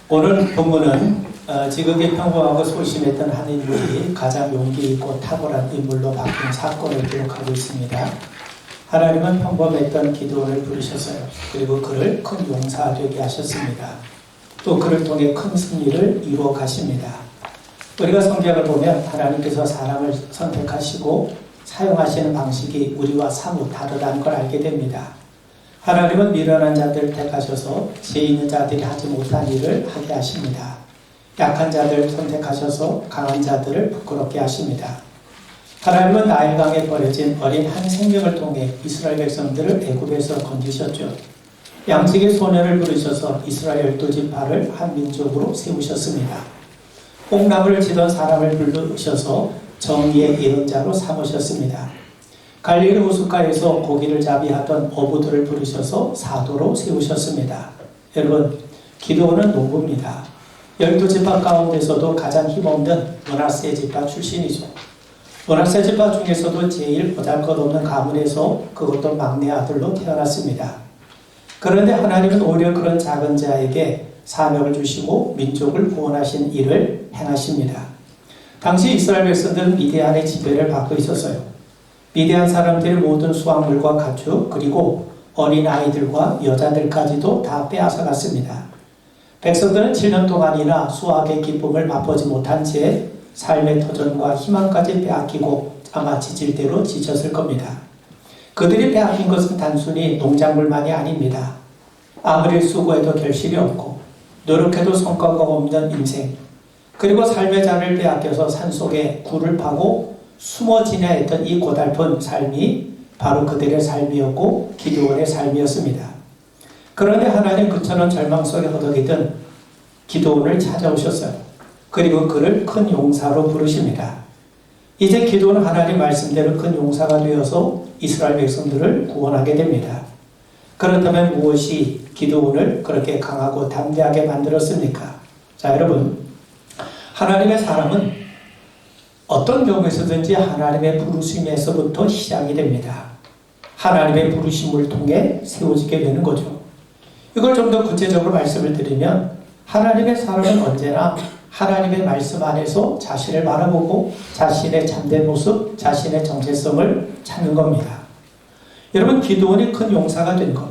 오늘 본문은 지극히 평범하고 소심했던 한 인물이 가장 용기 있고 탁월한 인물로 바뀐 사건을 기록하고 있습니다. 하나님은 평범했던 기드온을 부르셨어요. 그리고 그를 큰 용사 되게 하셨습니다. 또 그를 통해 큰 승리를 이루어 가십니다. 우리가 성경을 보면 하나님께서 사람을 선택하시고 사용하시는 방식이 우리와 사뭇 다르다는 걸 알게 됩니다. 하나님은 미련한 자들을 택하셔서 지혜 있는 자들이 하지 못한 일을 하게 하십니다. 약한 자들을 선택하셔서 강한 자들을 부끄럽게 하십니다. 하나님은 나일강에 버려진 어린 한 생명을 통해 이스라엘 백성들을 애굽에서 건지셨죠. 양식의 소년을 부르셔서 이스라엘 12지파를 한 민족으로 세우셨습니다. 뽕나무를 치던 사람을 부르셔서 정의의 예언자로 삼으셨습니다. 갈릴리 호숫가에서 고기를 잡이하던 어부들을 부르셔서 사도로 세우셨습니다. 여러분, 기드온은 농부입니다. 12지파 가운데서도 가장 힘없는 므낫세 지파 출신이죠. 므낫세 지파 중에서도 제일 보잘것없는 가문에서 그것도 막내 아들로 태어났습니다. 그런데 하나님은 오히려 그런 작은 자에게 사명을 주시고 민족을 구원하신 일을 행하십니다. 당시 이스라엘 백성들은 미디안의 지배를 받고 있었어요. 미디안 사람들의 모든 수확물과 가축 그리고 어린 아이들과 여자들까지도 다 빼앗아갔습니다. 백성들은 7년 동안이나 수확의 기쁨을 맛보지 못한 채 삶의 터전과 희망까지 빼앗기고 아마 지질대로 지쳤을 겁니다. 그들이 빼앗긴 것은 단순히 농작물만이 아닙니다. 아무리 수고해도 결실이 없고 노력해도 성과가 없는 인생, 그리고 삶의 잔을 빼앗겨서 산속에 굴을 파고 숨어 지내야 했던 이 고달픈 삶이 바로 그들의 삶이었고 기드온의 삶이었습니다. 그런데 하나님 그처럼 절망 속에 허덕이던 기드온을 찾아오셨어요. 그리고 그를 큰 용사로 부르십니다. 이제 기드온은 하나님 말씀대로 큰 용사가 되어서 이스라엘 백성들을 구원하게 됩니다. 그렇다면 무엇이 기드온을 그렇게 강하고 담대하게 만들었습니까? 자, 여러분, 하나님의 사람은 어떤 경우에서든지 하나님의 부르심에서부터 시작이 됩니다. 하나님의 부르심을 통해 세워지게 되는 거죠. 이걸 좀 더 구체적으로 말씀을 드리면 하나님의 사람은 언제나 하나님의 말씀 안에서 자신을 바라보고 자신의 참된 모습, 자신의 정체성을 찾는 겁니다. 여러분, 기드온이 큰 용사가 된 것,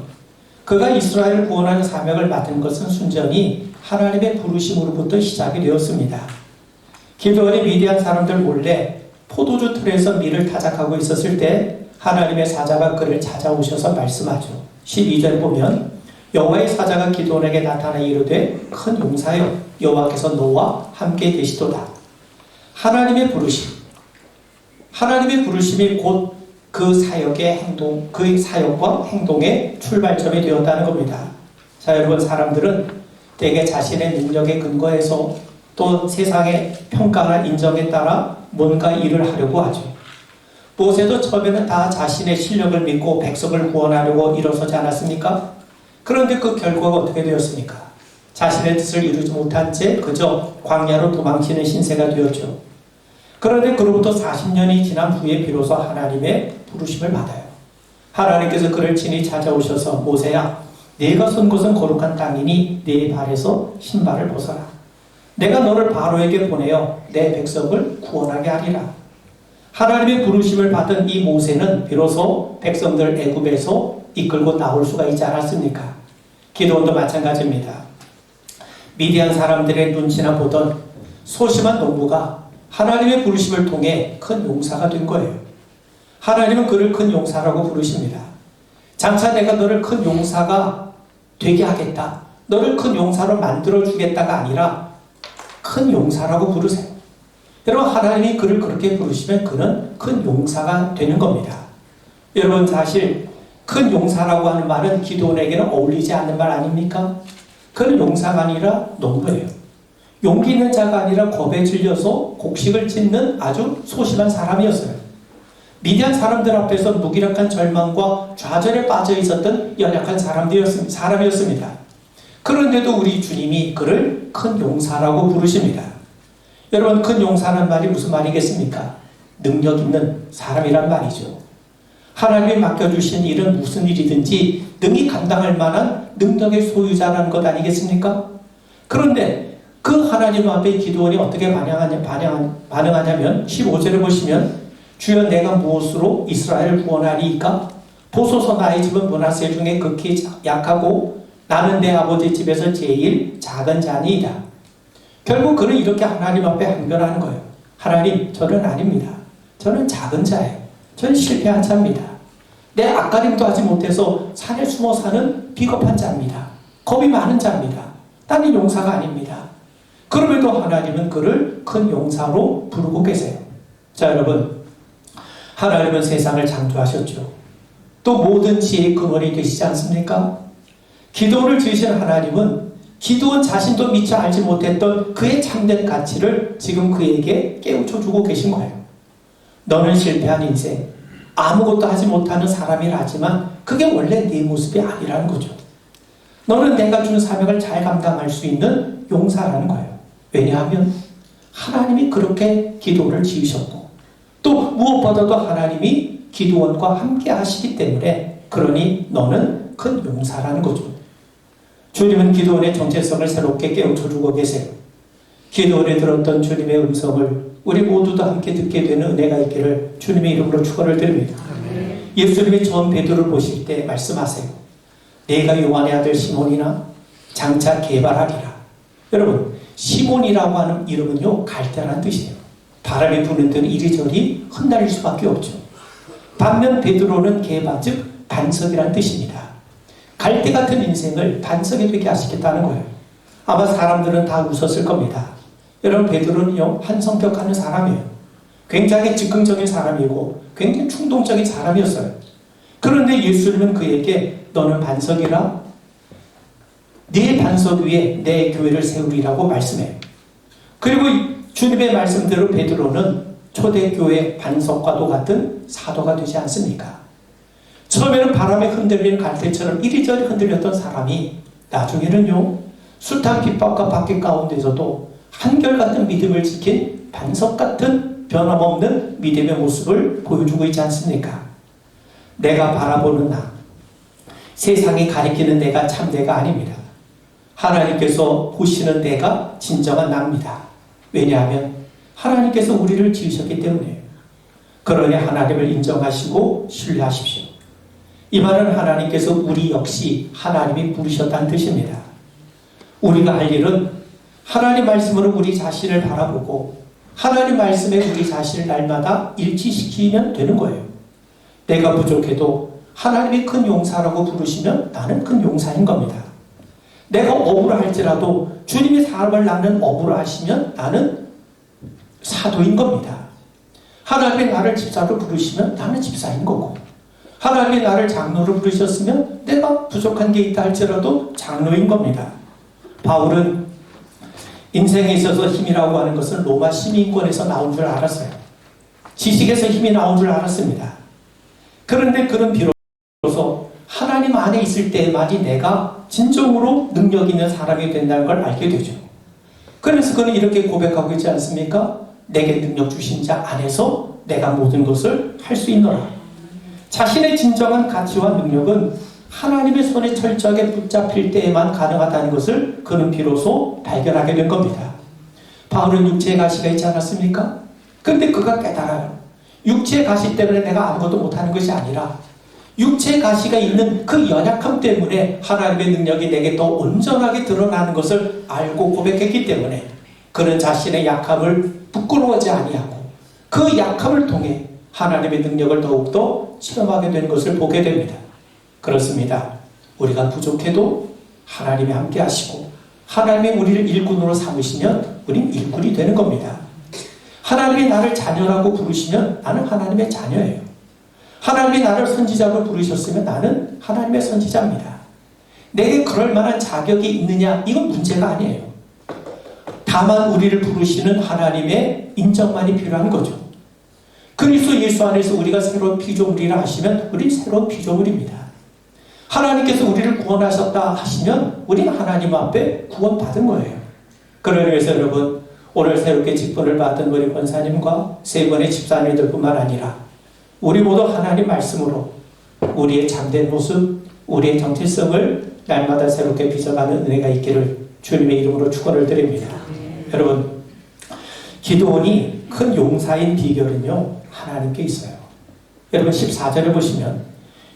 그가 이스라엘을 구원하는 사명을 맡은 것은 순전히 하나님의 부르심으로부터 시작이 되었습니다. 기드온이 미디안 사람들 몰래 포도주 틀에서 밀을 타작하고 있었을 때 하나님의 사자가 그를 찾아오셔서 말씀하죠. 12절 보면 여호와의 사자가 기드온에게 나타나 이르되 큰 용사여, 여호와께서 너와 함께 계시도다. 하나님의 부르심, 하나님의 부르심이 곧 그 사역의 행동, 그 사역과 행동의 출발점이 되었다는 겁니다. 자, 여러분, 사람들은 대개 자신의 능력에 근거해서 또 세상의 평가나 인정에 따라 뭔가 일을 하려고 하죠. 모세도 처음에는 다 자신의 실력을 믿고 백성을 구원하려고 일어서지 않았습니까? 그런데 그 결과가 어떻게 되었습니까? 자신의 뜻을 이루지 못한 채 그저 광야로 도망치는 신세가 되었죠. 그런데 그로부터 40년이 지난 후에 비로소 하나님의 부르심을 받아요. 하나님께서 그를 친히 찾아오셔서 모세야, 네가 선 곳은 거룩한 땅이니 네 발에서 신발을 벗어라. 내가 너를 바로에게 보내어 내 백성을 구원하게 하리라. 하나님의 부르심을 받은 이 모세는 비로소 백성들 애굽에서 이끌고 나올 수가 있지 않았습니까? 기드온도 마찬가지입니다. 미디안 사람들의 눈치나 보던 소심한 농부가 하나님의 부르심을 통해 큰 용사가 된 거예요. 하나님은 그를 큰 용사라고 부르십니다. 장차 내가 너를 큰 용사가 되게 하겠다, 너를 큰 용사로 만들어주겠다가 아니라 큰 용사라고 부르세요. 여러분, 하나님이 그를 그렇게 부르시면 그는 큰 용사가 되는 겁니다. 여러분, 사실 큰 용사라고 하는 말은 기드온에게는 어울리지 않는 말 아닙니까? 그는 용사가 아니라 농부예요. 용기 있는 자가 아니라 겁에 질려서 곡식을 찢는 아주 소심한 사람이었어요. 미디안 사람들 앞에서 무기력한 절망과 좌절에 빠져 있었던 연약한 사람이었습니다. 그런데도 우리 주님이 그를 큰 용사라고 부르십니다. 여러분, 큰 용사라는 말이 무슨 말이겠습니까? 능력 있는 사람이란 말이죠. 하나님이 맡겨주신 일은 무슨 일이든지 능히 감당할 만한 능력의 소유자라는 것 아니겠습니까? 그런데 그 하나님 앞에 기도원이 어떻게 반응하냐면 15절에 보시면 주여 내가 무엇으로 이스라엘을 구원하리이까? 보소서 나의 집은 므낫세 중에 극히 약하고 나는 내 아버지 집에서 제일 작은 자니이다. 결국 그는 이렇게 하나님 앞에 항변하는 거예요. 하나님, 저는 아닙니다. 저는 작은 자예요. 저는 실패한 자입니다. 내 앞가림도 하지 못해서 산에 숨어 사는 비겁한 자입니다. 겁이 많은 자입니다. 나는 용사가 아닙니다. 그럼에도 하나님은 그를 큰 용사로 부르고 계세요. 자, 여러분, 하나님은 세상을 창조하셨죠. 또 모든 지혜의 근원이 되시지 않습니까? 기도를 지으신 하나님은 기도원 자신도 미처 알지 못했던 그의 참된 가치를 지금 그에게 깨우쳐주고 계신 거예요. 너는 실패한 인생, 아무것도 하지 못하는 사람이라 하지만 그게 원래 네 모습이 아니라는 거죠. 너는 내가 준 사명을 잘 감당할 수 있는 용사라는 거예요. 왜냐하면 하나님이 그렇게 기도를 지으셨고 또 무엇보다도 하나님이 기도원과 함께 하시기 때문에 그러니 너는 큰 용사라는 거죠. 주님은 기도원의 정체성을 새롭게 깨우쳐주고 계세요. 기도원에 들었던 주님의 음성을 우리 모두도 함께 듣게 되는 은혜가 있기를 주님의 이름으로 축원을 드립니다. 예수님이 처음 베드로를 보실 때 말씀하세요. 내가 요한의 아들 시몬이나 장차 개발하리라. 여러분, 시몬이라고 하는 이름은요, 갈대라는 뜻이에요. 바람이 부는 데는 이리저리 흩날릴 수밖에 없죠. 반면 베드로는 개바, 즉 반석이라는 뜻입니다. 갈대 같은 인생을 반석이 되게 하시겠다는 거예요. 아마 사람들은 다 웃었을 겁니다. 여러분, 베드로는요, 한 성격하는 사람이에요. 굉장히 즉흥적인 사람이고 굉장히 충동적인 사람이었어요. 그런데 예수님은 그에게 너는 반석이라, 네 반석 위에 내 교회를 세우리라고 말씀해요. 그리고 주님의 말씀대로 베드로는 초대교회 반석과도 같은 사도가 되지 않습니까? 처음에는 바람에 흔들리는 갈대처럼 이리저리 흔들렸던 사람이 나중에는요, 숱한 핍박과 박해 가운데서도 한결같은 믿음을 지킨 반석 같은 변함없는 믿음의 모습을 보여주고 있지 않습니까? 내가 바라보는 나, 세상이 가리키는 내가 참 내가 아닙니다. 하나님께서 보시는 내가 진정한 나입니다. 왜냐하면 하나님께서 우리를 지으셨기 때문에요. 그러니 하나님을 인정하시고 신뢰하십시오. 이 말은 하나님께서 우리 역시 하나님이 부르셨다는 뜻입니다. 우리가 할 일은 하나님 말씀으로 우리 자신을 바라보고 하나님 말씀에 우리 자신을 날마다 일치시키면 되는 거예요. 내가 부족해도 하나님이 큰 용사라고 부르시면 나는 큰 용사인 겁니다. 내가 어부를 할지라도 주님이 사람을 낳는 어부를 하시면 나는 사도인 겁니다. 하나님이 나를 집사로 부르시면 나는 집사인 거고, 하나님이 나를 장로로 부르셨으면 내가 부족한 게 있다 할지라도 장로인 겁니다. 바울은 인생에 있어서 힘이라고 하는 것은 로마 시민권에서 나온 줄 알았어요. 지식에서 힘이 나온 줄 알았습니다. 그런데 그는 비로소 하나님 안에 있을 때만이 내가 진정으로 능력 있는 사람이 된다는 걸 알게 되죠. 그래서 그는 이렇게 고백하고 있지 않습니까? 내게 능력 주신 자 안에서 내가 모든 것을 할 수 있노라. 자신의 진정한 가치와 능력은 하나님의 손에 철저하게 붙잡힐 때에만 가능하다는 것을 그는 비로소 발견하게 된 겁니다. 바울은 육체의 가시가 있지 않았습니까? 그런데 그가 깨달아요. 육체의 가시 때문에 내가 아무것도 못하는 것이 아니라 육체의 가시가 있는 그 연약함 때문에 하나님의 능력이 내게 더 온전하게 드러나는 것을 알고 고백했기 때문에 그는 자신의 약함을 부끄러워하지 아니하고 그 약함을 통해 하나님의 능력을 더욱더 체험하게 되는 것을 보게 됩니다. 그렇습니다. 우리가 부족해도 하나님이 함께 하시고 하나님이 우리를 일꾼으로 삼으시면 우린 일꾼이 되는 겁니다. 하나님이 나를 자녀라고 부르시면 나는 하나님의 자녀예요. 하나님이 나를 선지자로 부르셨으면 나는 하나님의 선지자입니다. 내게 그럴 만한 자격이 있느냐, 이건 문제가 아니에요. 다만 우리를 부르시는 하나님의 인정만이 필요한 거죠. 그리스도 예수 안에서 우리가 새로운 피조물이라 하시면 우리 새로운 피조물입니다. 하나님께서 우리를 구원하셨다 하시면 우리는 하나님 앞에 구원받은 거예요. 그러기 위해서 여러분, 오늘 새롭게 직분을 받은 우리 권사님과 세 번의 집사님들 뿐만 아니라 우리 모두 하나님 말씀으로 우리의 참된 모습, 우리의 정체성을 날마다 새롭게 빚어가는 은혜가 있기를 주님의 이름으로 축원을 드립니다. 여러분, 기드온이 큰 용사인 비결은요, 하나님께 있어요. 여러분 14절을 보시면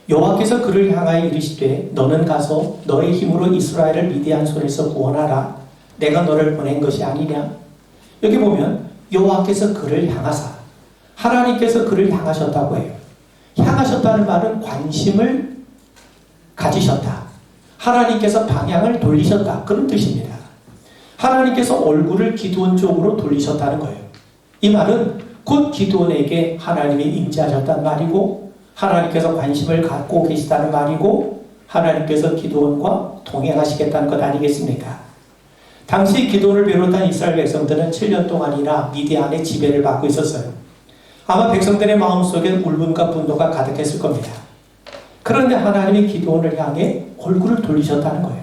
여호와께서 그를 향하여 이르시되 너는 가서 너의 힘으로 이스라엘을 미디안 손에서 구원하라. 내가 너를 보낸 것이 아니냐. 여기 보면 여호와께서 그를 향하사, 하나님께서 그를 향하셨다고 해요. 향하셨다는 말은 관심을 가지셨다. 하나님께서 방향을 돌리셨다. 그런 뜻입니다. 하나님께서 얼굴을 기드온 쪽으로 돌리셨다는 거예요. 이 말은 곧 기드온에게 하나님이 임재하셨다는 말이고, 하나님께서 관심을 갖고 계시다는 말이고, 하나님께서 기드온과 동행하시겠다는 것 아니겠습니까? 당시 기드온을 비롯한 이스라엘 백성들은 7년 동안이나 미디안의 지배를 받고 있었어요. 아마 백성들의 마음속에 울분과 분노가 가득했을 겁니다. 그런데 하나님이 기드온을 향해 얼굴을 돌리셨다는 거예요.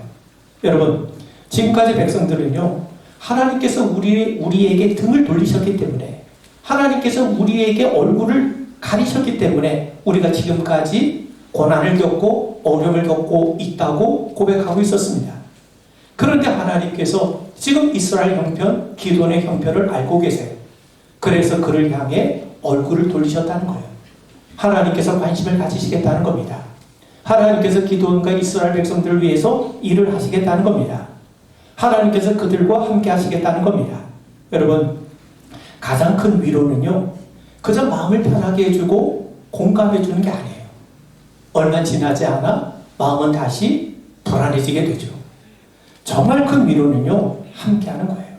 여러분, 지금까지 백성들은요, 하나님께서 우리에게 등을 돌리셨기 때문에, 하나님께서 우리에게 얼굴을 가리셨기 때문에 우리가 지금까지 고난을 겪고 어려움을 겪고 있다고 고백하고 있었습니다. 그런데 하나님께서 지금 이스라엘 형편, 기드온의 형편을 알고 계세요. 그래서 그를 향해 얼굴을 돌리셨다는 거예요. 하나님께서 관심을 가지시겠다는 겁니다. 하나님께서 기드온과 이스라엘 백성들을 위해서 일을 하시겠다는 겁니다. 하나님께서 그들과 함께 하시겠다는 겁니다. 여러분, 가장 큰 위로는요, 그저 마음을 편하게 해주고 공감해 주는 게 아니에요. 얼마 지나지 않아 마음은 다시 불안해지게 되죠. 정말 큰 위로는요, 함께 하는 거예요.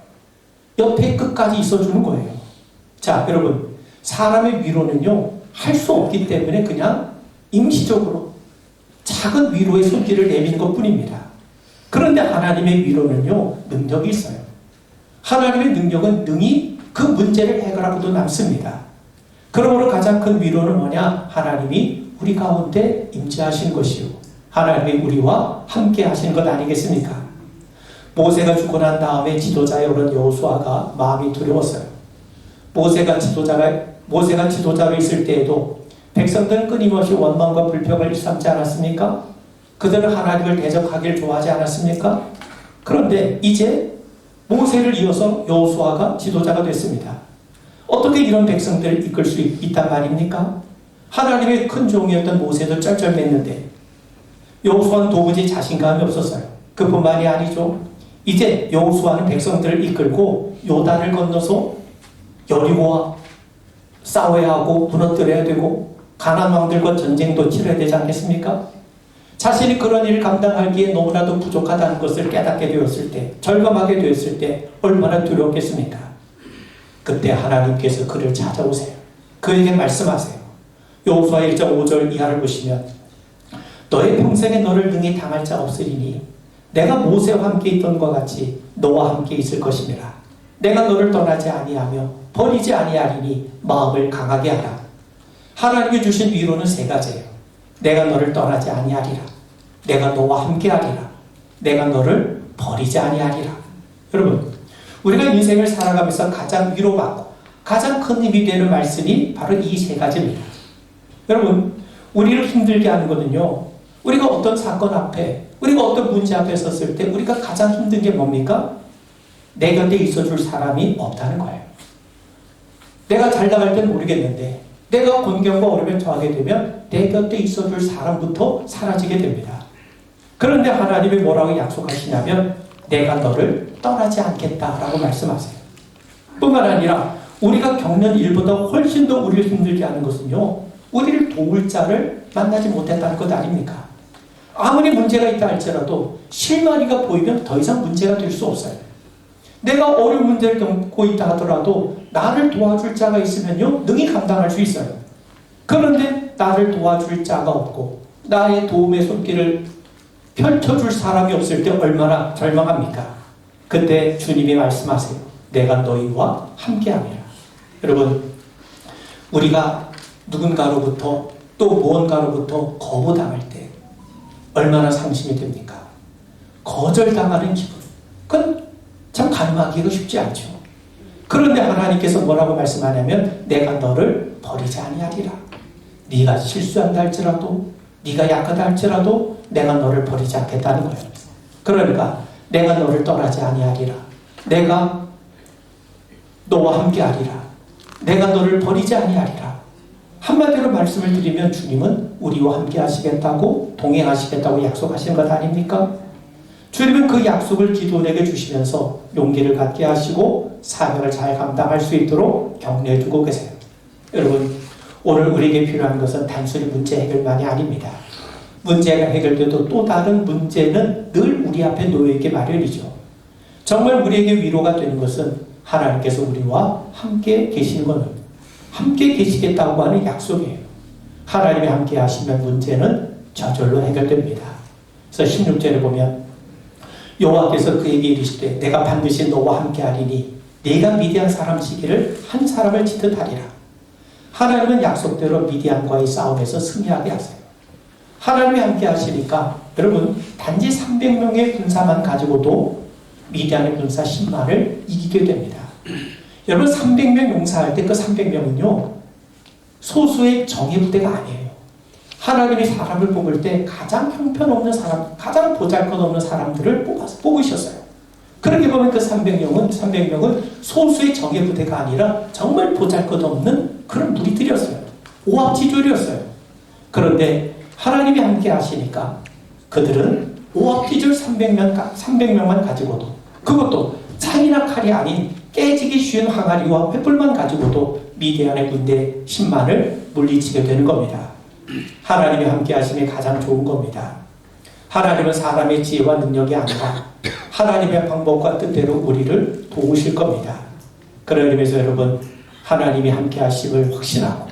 옆에 끝까지 있어주는 거예요. 자, 여러분, 사람의 위로는요, 할 수 없기 때문에 그냥 임시적으로 작은 위로의 손길을 내미는 것 뿐입니다. 그런데 하나님의 위로는요, 능력이 있어요. 하나님의 능력은 능히 그 문제를 해결하고도 남습니다. 그러므로 가장 큰 위로는 뭐냐? 하나님이 우리 가운데 임재하신 것이요, 하나님이 우리와 함께 하시는 것 아니겠습니까? 모세가 죽고 난 다음에 지도자에 오른 여호수아가 마음이 두려웠어요. 모세가 지도자로 있을 때에도 백성들은 끊임없이 원망과 불평을 일삼지 않았습니까? 그들은 하나님을 대적하기를 좋아하지 않았습니까? 그런데 이제 모세를 이어서 여호수아가 지도자가 됐습니다. 어떻게 이런 백성들을 이끌 수 있단 말입니까? 하나님의 큰 종이었던 모세도 쩔쩔맸는데 여호수아는 도무지 자신감이 없었어요. 그뿐만이 아니죠. 이제 여호수아는 백성들을 이끌고 요단을 건너서 여리고와 싸워야 하고 무너뜨려야 되고 가나안 왕들과 전쟁도 치러야 되지 않겠습니까? 자신이 그런 일을 감당하기에 너무나도 부족하다는 것을 깨닫게 되었을 때, 절감하게 되었을 때 얼마나 두려웠겠습니까? 그때 하나님께서 그를 찾아오세요. 그에게 말씀하세요. 여호수아 1장 5절 이하를 보시면 너의 평생에 너를 능히 당할 자 없으리니 내가 모세와 함께 있던 것 같이 너와 함께 있을 것이니라. 내가 너를 떠나지 아니하며 버리지 아니하리니 마음을 강하게 하라. 하나님이 주신 위로는 세 가지예요. 내가 너를 떠나지 아니하리라. 내가 너와 함께 하리라. 내가 너를 버리지 아니하리라. 여러분, 우리가 인생을 살아가면서 가장 위로받고 가장 큰 힘이 되는 말씀이 바로 이 세 가지입니다. 여러분, 우리를 힘들게 하는 것은요, 우리가 어떤 사건 앞에, 우리가 어떤 문제 앞에 섰을 때 우리가 가장 힘든 게 뭡니까? 내 곁에 있어줄 사람이 없다는 거예요. 내가 잘 나갈 땐 모르겠는데 내가 곤경과 어려움에 처하게 되면 내 곁에 있어줄 사람부터 사라지게 됩니다. 그런데 하나님이 뭐라고 약속하시냐면 내가 너를 떠나지 않겠다라고 말씀하세요. 뿐만 아니라 우리가 겪는 일보다 훨씬 더 우리를 힘들게 하는 것은요, 우리를 도울 자를 만나지 못했다는 것 아닙니까? 아무리 문제가 있다 할지라도 실마리가 보이면 더 이상 문제가 될 수 없어요. 내가 어려운 문제를 겪고 있다 하더라도 나를 도와줄 자가 있으면요, 능히 감당할 수 있어요. 그런데 나를 도와줄 자가 없고 나의 도움의 손길을 펼쳐줄 사람이 없을 때 얼마나 절망합니까? 그때 주님이 말씀하세요. 내가 너희와 함께함이라. 여러분, 우리가 누군가로부터 또 무언가로부터 거부당할 때 얼마나 상심이 됩니까? 거절당하는 기분, 그건 참 가늠하기가 쉽지 않죠. 그런데 하나님께서 뭐라고 말씀하냐면 내가 너를 버리지 아니하리라. 네가 실수한다 할지라도, 네가 약하다 할지라도 내가 너를 버리지 않겠다는 거예요. 그러니까 내가 너를 떠나지 아니하리라. 내가 너와 함께하리라. 내가 너를 버리지 아니하리라. 한마디로 말씀을 드리면 주님은 우리와 함께 하시겠다고, 동행하시겠다고 약속하신 것 아닙니까? 주님은 그 약속을 기도원에게 주시면서 용기를 갖게 하시고 사명을 잘 감당할 수 있도록 격려해 주고 계세요. 여러분, 오늘 우리에게 필요한 것은 단순히 문제 해결만이 아닙니다. 문제가 해결돼도 또 다른 문제는 늘 우리 앞에 놓여있기 마련이죠. 정말 우리에게 위로가 되는 것은 하나님께서 우리와 함께 계시는 것은, 함께 계시겠다고 하는 약속이에요. 하나님이 함께 하시면 문제는 저절로 해결됩니다. 그래서 16절에 보면 여호와께서 그에게 이르시되 내가 반드시 너와 함께 하리니 네가 미디안 사람 치기를 한 사람을 치듯 하리라. 하나님은 약속대로 미디안과의 싸움에서 승리하게 하세요. 하나님이 함께 하시니까 여러분, 단지 300명의 군사만 가지고도 미디안의 군사 10만을 이기게 됩니다. 여러분, 300명 용사할 때 그 300명은요 소수의 정예 부대가 아니에요. 하나님이 사람을 뽑을 때 가장 형편없는 사람, 가장 보잘것없는 사람들을 뽑으셨어요. 그렇게 보면 그 300명은 소수의 정예 부대가 아니라 정말 보잘것없는 그런 무리들이었어요. 오합지졸이었어요. 그런데 하나님이 함께 하시니까 그들은 오합지졸 300명만 가지고도, 그것도 창이나 칼이 아닌 깨지기 쉬운 항아리와 횃불만 가지고도 미디안의 군대 10만을 물리치게 되는 겁니다. 하나님이 함께 하심이 가장 좋은 겁니다. 하나님은 사람의 지혜와 능력이 아니라 하나님의 방법과 뜻대로 우리를 도우실 겁니다. 그런 의미에서 여러분, 하나님이 함께 하심을 확신하고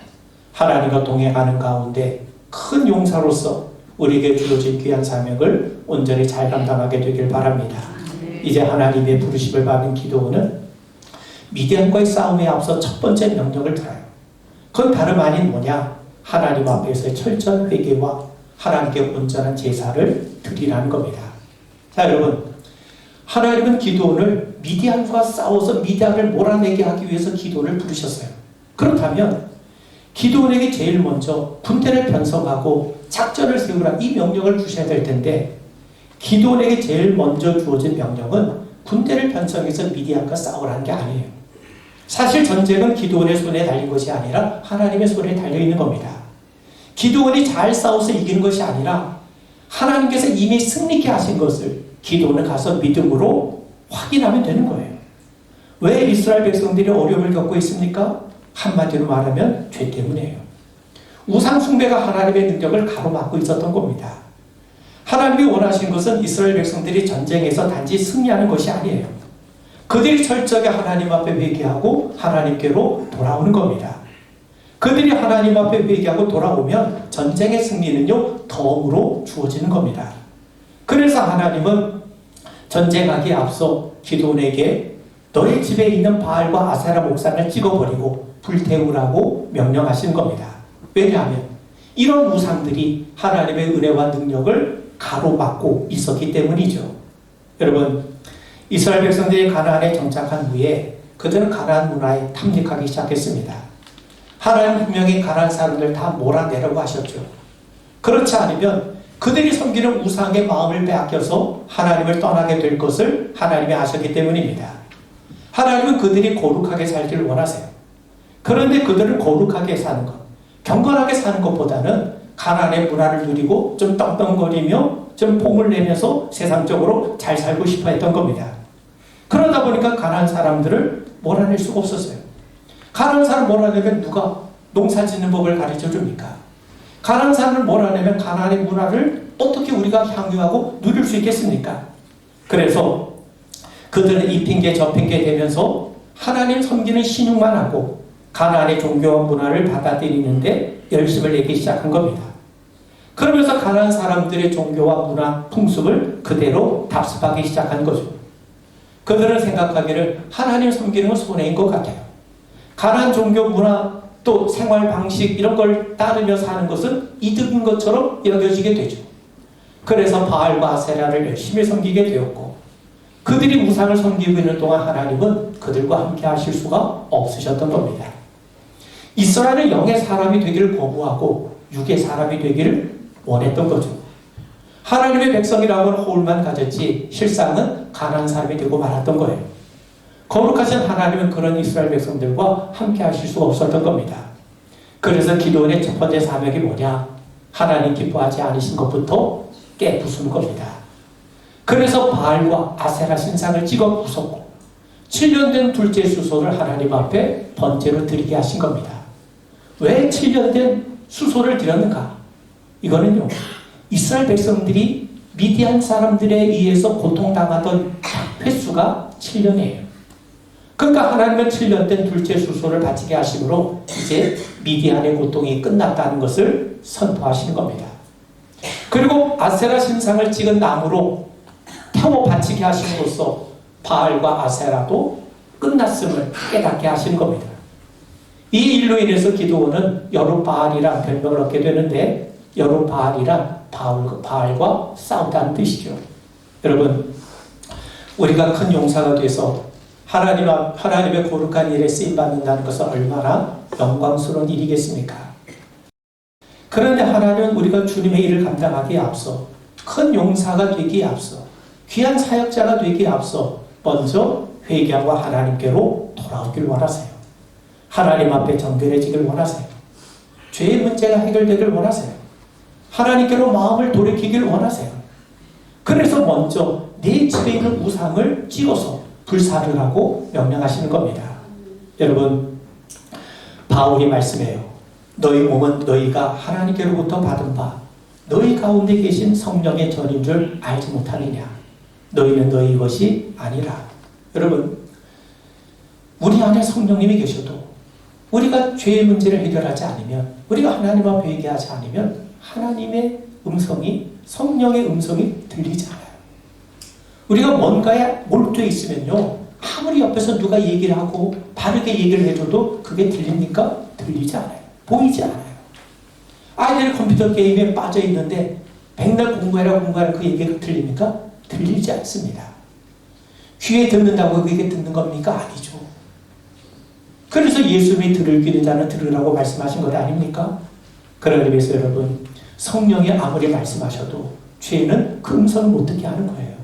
하나님과 동행하는 가운데 큰 용사로서 우리에게 주어진 귀한 사명을 온전히 잘 감당하게 되길 바랍니다. 이제 하나님의 부르심을 받은 기도원은 미디안과의 싸움에 앞서 첫 번째 명령을 들어요. 그건 다름 아닌 뭐냐? 하나님 앞에서의 철저한 회개와 하나님께 온전한 제사를 드리라는 겁니다. 자, 여러분, 하나님은 기도원을 미디안과 싸워서 미디안을 몰아내게 하기 위해서 기도원을 부르셨어요. 그렇다면 기도원에게 제일 먼저 군대를 편성하고 작전을 세우라, 이 명령을 주셔야 될 텐데, 기도원에게 제일 먼저 주어진 명령은 군대를 편성해서 미디안과 싸우라는 게 아니에요. 사실 전쟁은 기도원의 손에 달린 것이 아니라 하나님의 손에 달려있는 겁니다. 기도원이 잘 싸워서 이기는 것이 아니라 하나님께서 이미 승리케 하신 것을 기도원은 가서 믿음으로 확인하면 되는 거예요. 왜 이스라엘 백성들이 어려움을 겪고 있습니까? 한마디로 말하면 죄 때문이에요. 우상 숭배가 하나님의 능력을 가로막고 있었던 겁니다. 하나님이 원하신 것은 이스라엘 백성들이 전쟁에서 단지 승리하는 것이 아니에요. 그들이 철저하게 하나님 앞에 회개하고 하나님께로 돌아오는 겁니다. 그들이 하나님 앞에 회개하고 돌아오면 전쟁의 승리는요 덤으로 주어지는 겁니다. 그래서 하나님은 전쟁하기에 앞서 기도원에게 너의 집에 있는 바알과 아세라 목상을 찍어버리고 불태우라고 명령하신 겁니다. 왜냐하면 이런 우상들이 하나님의 은혜와 능력을 가로막고 있었기 때문이죠. 여러분, 이스라엘 백성들이 가나안에 정착한 후에 그들은 가나안 문화에 탐닉하기 시작했습니다. 하나님 분명히 가나안 사람들 다 몰아내라고 하셨죠. 그렇지 않으면 그들이 섬기는 우상의 마음을 빼앗겨서 하나님을 떠나게 될 것을 하나님이 아셨기 때문입니다. 하나님은 그들이 거룩하게 살기를 원하세요. 그런데 그들은 거룩하게 사는 것, 경건하게 사는 것보다는 가나안의 문화를 누리고 좀 떵떵거리며 좀 폼을 내면서 세상적으로 잘 살고 싶어 했던 겁니다. 그러다 보니까 가나안 사람들을 몰아낼 수가 없었어요. 가나안 사람을 몰아내면 누가 농사 짓는 법을 가르쳐 줍니까? 가나안 사람을 몰아내면 가나안의 문화를 어떻게 우리가 향유하고 누릴 수 있겠습니까? 그래서 그들은 이 핑계 저 핑계 대면서 하나님 섬기는 신용만 하고 가나안의 종교와 문화를 받아들이는데 열심을 내기 시작한 겁니다. 그러면서 가나안 사람들의 종교와 문화, 풍습을 그대로 답습하기 시작한 거죠. 그들은 생각하기를 하나님 섬기는 건 손해인 것 같아요. 가나안 종교, 문화, 또 생활 방식 이런 걸 따르며 사는 것은 이득인 것처럼 여겨지게 되죠. 그래서 바알과 아세라를 열심히 섬기게 되었고, 그들이 우상을 섬기고 있는 동안 하나님은 그들과 함께 하실 수가 없으셨던 겁니다. 이스라엘은 영의 사람이 되기를 거부하고 육의 사람이 되기를 원했던 거죠. 하나님의 백성이라고는 호울만 가졌지 실상은 가난한 사람이 되고 말았던 거예요. 거룩하신 하나님은 그런 이스라엘 백성들과 함께 하실 수가 없었던 겁니다. 그래서 기도원의 첫 번째 사명이 뭐냐? 하나님 기뻐하지 않으신 것부터 깨부수는 겁니다. 그래서 바알과 아세라 신상을 찍어 부쉈고 7년 된 둘째 수소를 하나님 앞에 번제로 드리게 하신 겁니다. 왜 7년 된 수소를 드렸는가? 이거는요, 이스라엘 백성들이 미디안 사람들에 의해서 고통당하던 횟수가 7년이에요. 그러니까 하나님은 7년 된 둘째 수소를 바치게 하심으로 이제 미디안의 고통이 끝났다는 것을 선포하시는 겁니다. 그리고 아세라 신상을 찍은 나무로 태워 바치게 하심으로써 바알과 아세라도 끝났음을 깨닫게 하시는 겁니다. 이 일로 인해서 기드온은 여룻바알이란 별명을 얻게 되는데, 여룻바알이란 바알과 싸우다는 뜻이죠. 여러분, 우리가 큰 용사가 돼서 하나님의 거룩한 일에 쓰임받는다는 것은 얼마나 영광스러운 일이겠습니까? 그런데 하나님은 우리가 주님의 일을 감당하기에 앞서, 큰 용사가 되기에 앞서, 귀한 사역자가 되기에 앞서 먼저 회개하고 하나님께로 돌아오길 원하세요. 하나님 앞에 정결해지길 원하세요. 죄의 문제가 해결되길 원하세요. 하나님께로 마음을 돌이키길 원하세요. 그래서 먼저 내 집에 있는 우상을 찍어서 불사를 하고 명령하시는 겁니다. 여러분, 바울이 말씀해요. 너희 몸은 너희가 하나님께로부터 받은 바 너희 가운데 계신 성령의 전인 줄 알지 못하느냐. 너희는 너희 것이 아니라. 여러분, 우리 안에 성령님이 계셔도 우리가 죄의 문제를 해결하지 않으면, 우리가 하나님 앞에 회개하지 않으면 하나님의 음성이, 성령의 음성이 들리지 않아요. 우리가 뭔가에 몰두해 있으면요, 아무리 옆에서 누가 얘기를 하고 바르게 얘기를 해줘도 그게 들립니까? 들리지 않아요. 보이지 않아요. 아이들이 컴퓨터 게임에 빠져 있는데 백날 공부해라 그 얘기가 들립니까? 들리지 않습니다. 귀에 듣는다고 그게 듣는 겁니까? 아니죠. 그래서 예수님이 들을 귀는 자는 들으라고 말씀하신 것 아닙니까? 그러기 위해서 여러분, 성령이 아무리 말씀하셔도 죄는 그 음성을 못 듣게 하는 거예요.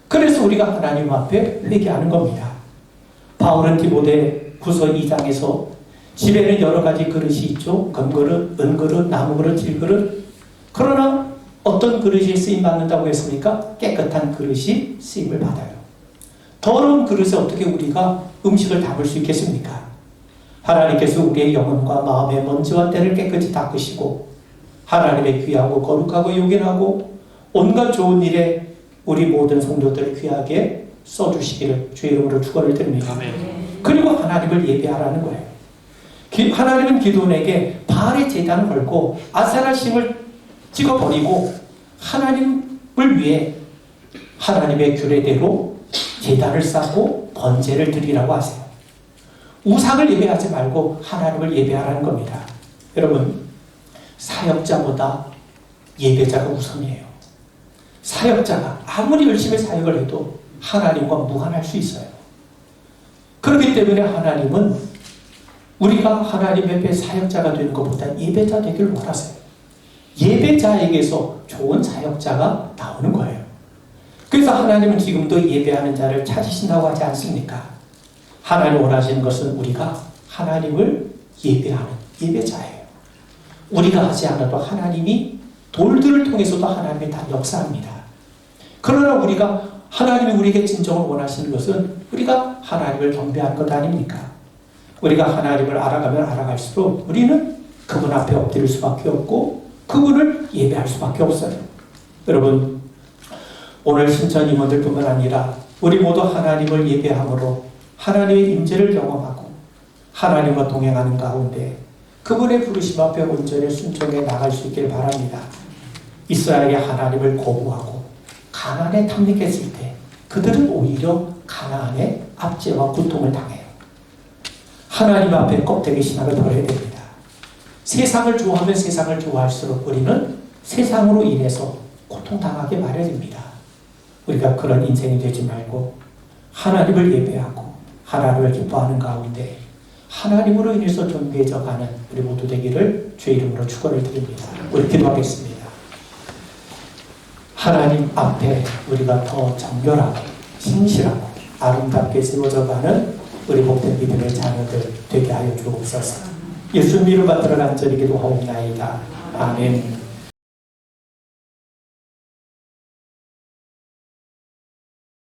그래서 우리가 하나님 앞에 회개하는 겁니다. 바울은 디모데후서 2장에서 집에는 여러 가지 그릇이 있죠. 금그릇, 은그릇, 나무그릇, 질그릇. 그러나 어떤 그릇이 쓰임받는다고 했습니까? 깨끗한 그릇이 쓰임을 받아요. 더러운 그릇에 어떻게 우리가 음식을 담을 수 있겠습니까? 하나님께서 우리의 영혼과 마음의 먼지와 때를 깨끗이 닦으시고 하나님의 귀하고 거룩하고 요긴하고 온갖 좋은 일에 우리 모든 성도들을 귀하게 써주시기를 주의 이름으로 축원을 드립니다. 아멘. 그리고 하나님을 예배하라는 거예요. 하나님은 기드온에게 바알의 제단을 걸고 아세라 신을 찍어버리고 하나님을 위해 하나님의 규례대로 제단을 쌓고 번제를 드리라고 하세요. 우상을 예배하지 말고 하나님을 예배하라는 겁니다. 여러분, 사역자보다 예배자가 우선이에요. 사역자가 아무리 열심히 사역을 해도 하나님과 무관할 수 있어요. 그렇기 때문에 하나님은 우리가 하나님 옆에 사역자가 되는 것보다 예배자 되기를 원하세요. 예배자에게서 좋은 사역자가 나오는 거예요. 그래서 하나님은 지금도 예배하는 자를 찾으신다고 하지 않습니까? 하나님 원하시는 것은 우리가 하나님을 예배하는 예배자예요. 우리가 하지 않아도 하나님이 돌들을 통해서도 하나님이 다 역사합니다. 그러나 우리가 하나님이 우리에게 진정으로 원하시는 것은 우리가 하나님을 경배하는 것 아닙니까? 우리가 하나님을 알아가면 알아갈수록 우리는 그분 앞에 엎드릴 수밖에 없고 그분을 예배할 수밖에 없어요. 여러분, 오늘 신천 임원들뿐만 아니라 우리 모두 하나님을 예배함으로 하나님의 임재를 경험하고 하나님과 동행하는 가운데 그분의 부르심 앞에 온전히 순종해 나갈 수 있기를 바랍니다. 이스라엘이 하나님을 거부하고 가나안에 탐닉했을 때 그들은 오히려 가나안의 압제와 고통을 당해요. 하나님 앞에 껍데기 신학을 버려야 됩니다. 세상을 좋아하면 세상을 좋아할수록 우리는 세상으로 인해서 고통당하게 마련입니다. 우리가 그런 인생이 되지 말고 하나님을 예배하고 하나님을 기뻐하는 가운데 하나님으로 인해서 존귀해져 가는 우리 모두 되기를 주의 이름으로 축원을 드립니다. 우리 기도하겠습니다. 하나님 앞에 우리가 더 정결하고 신실하고 아름답게 세워져가는 우리 복된 믿음의 자녀들 되게 하여 주옵소서. 예수 이름 받들어 간절히 기도하옵나이다. 아멘.